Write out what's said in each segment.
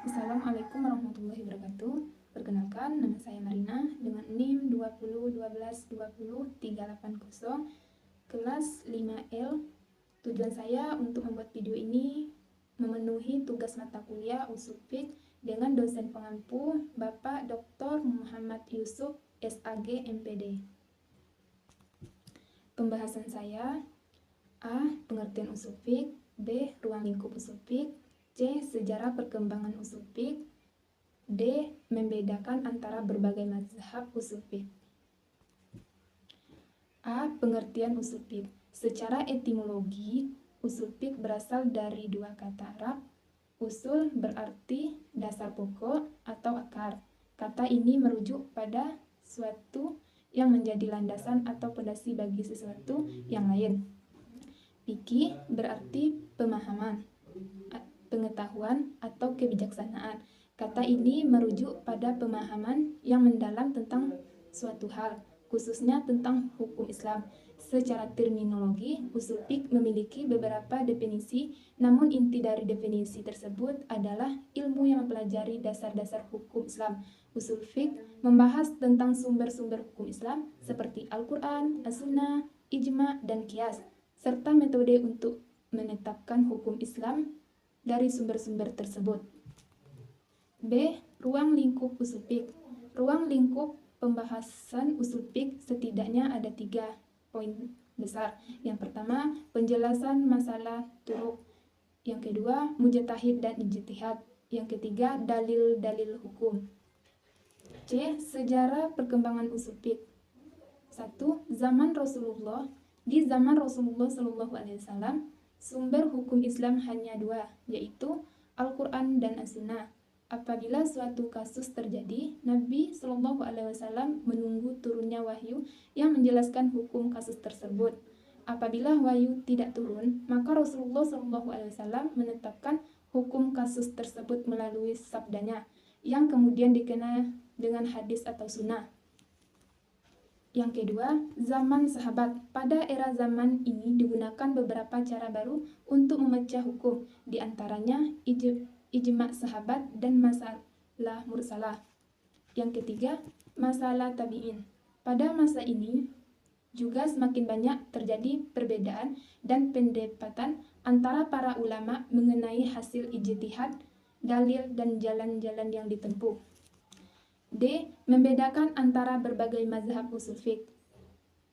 Assalamualaikum warahmatullahi wabarakatuh. Perkenalkan, nama saya Marina dengan NIM 2012200380 kelas 5L. Tujuan saya untuk membuat video ini memenuhi tugas mata kuliah usul fiqh dengan dosen pengampu Bapak Dr. Muhammad Yusuf SAG MPD. Pembahasan saya: A. Pengertian usul fiqh. B. Ruang lingkup usul fiqh. C. Sejarah perkembangan usul fiqh. D. Membedakan antara berbagai mazhab usul fiqh. A. Pengertian usul fiqh. Secara etimologi, usul fiqh berasal dari dua kata Arab. Usul berarti dasar pokok atau akar. Kata ini merujuk pada suatu yang menjadi landasan atau pondasi bagi sesuatu yang lain. Fikih berarti pemahaman, pengetahuan, atau kebijaksanaan. Kata ini merujuk pada pemahaman yang mendalam tentang suatu hal, khususnya tentang hukum Islam. Secara terminologi, usul fiqh memiliki beberapa definisi, namun inti dari definisi tersebut adalah ilmu yang mempelajari dasar-dasar hukum Islam. Usul fiqh membahas tentang sumber-sumber hukum Islam seperti Al-Quran, As-Sunnah, Ijma', dan Qiyas, serta metode untuk menetapkan hukum Islam dari sumber-sumber tersebut. B. Ruang lingkup usul fiqh. Ruang lingkup pembahasan usul fiqh setidaknya ada 3 poin besar. Yang pertama, penjelasan masalah turuk. Yang kedua, mujtahid dan ijtihad. Yang ketiga, dalil-dalil hukum. C. Sejarah perkembangan usul fiqh. 1. Zaman Rasulullah. Di zaman Rasulullah SAW, sumber hukum Islam hanya 2, yaitu Al-Quran dan As-Sunnah. Apabila suatu kasus terjadi, Nabi SAW menunggu turunnya wahyu yang menjelaskan hukum kasus tersebut. Apabila wahyu tidak turun, maka Rasulullah SAW menetapkan hukum kasus tersebut melalui sabdanya, yang kemudian dikenal dengan hadis atau sunnah. Yang kedua, zaman sahabat. Pada era zaman ini digunakan beberapa cara baru untuk memecah hukum, di antaranya ijma' sahabat dan masalah mursalah. Yang ketiga, masalah tabi'in. Pada masa ini juga semakin banyak terjadi perbedaan dan pendapatan antara para ulama mengenai hasil ijtihad, dalil, dan jalan-jalan yang ditempuh. D. Membedakan antara berbagai mazhab usul fiqh.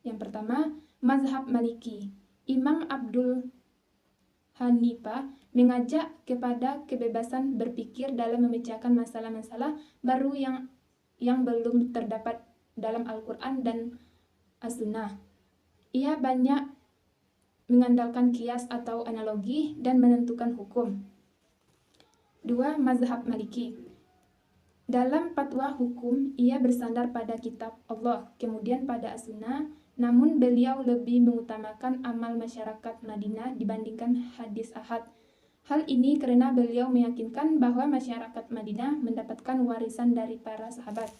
Yang pertama, mazhab Maliki. Imam Abdul Hanifah mengajak kepada kebebasan berpikir dalam memecahkan masalah-masalah baru yang belum terdapat dalam Al-Quran dan As-Sunnah. Ia banyak mengandalkan kias atau analogi dan menentukan hukum. 2. Mazhab Maliki. Dalam fatwa hukum, ia bersandar pada kitab Allah, kemudian pada As-Sunnah, namun beliau lebih mengutamakan amal masyarakat Madinah dibandingkan hadis ahad. Hal ini karena beliau meyakinkan bahwa masyarakat Madinah mendapatkan warisan dari para sahabat.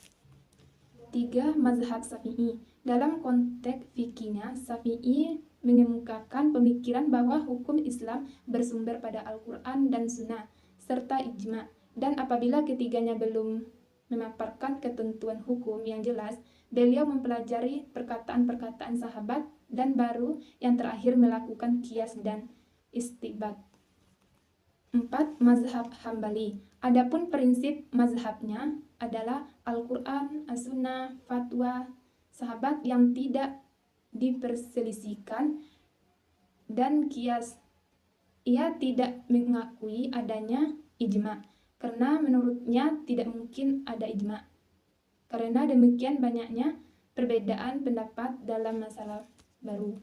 3. Mazhab Syafi'i. Dalam konteks fikihnya, Syafi'i mengemukakan pemikiran bahwa hukum Islam bersumber pada Al-Quran dan Sunnah, serta ijma'. Dan apabila ketiganya belum memaparkan ketentuan hukum yang jelas, beliau mempelajari perkataan-perkataan sahabat dan baru yang terakhir melakukan qiyas dan istibad. 4. Mazhab Hambali. Adapun prinsip mazhabnya adalah Al-Quran, As-Sunnah, fatwa sahabat yang tidak diperselisihkan, dan qiyas. Ia tidak mengakui adanya ijma', karena menurutnya tidak mungkin ada ijma'. Karena demikian banyaknya perbedaan pendapat dalam masalah baru.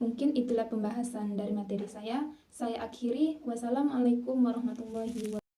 Mungkin itulah pembahasan dari materi saya. Saya akhiri. Wassalamualaikum warahmatullahi wabarakatuh.